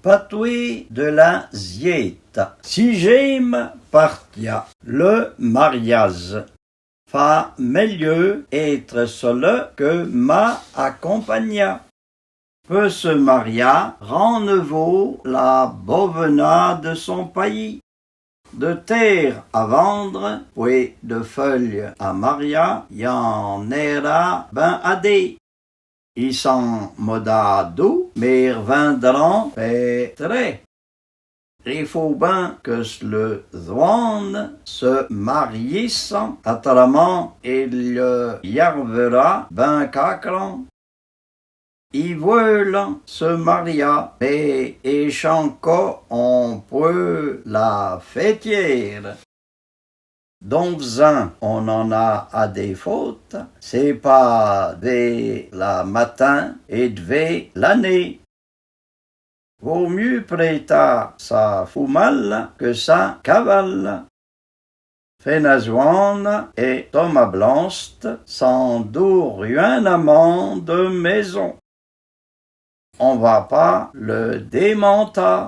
patoué de la ziette. Si j'aime partia le mariage, fa meilleur être seul que ma accompagna. Peut se maria rend nouveau la bovena de son pays. De terre à vendre, puis de feuilles à maria, y en era ben adé. Ils sont modado, mais vendront pétré. Il faut bien que le douane se mariisse, autrement il y arrivera ben cacran. Ils veulent se marier, mais échanco on peut la fêtière. Donc, on en a à des fautes, c'est pas dès la matin et dès l'année. Vaut mieux prêter sa foumale que sa cavale. Fenazuan et Thomas Blanst sans doux rien amant de maison. On va pas le démenter.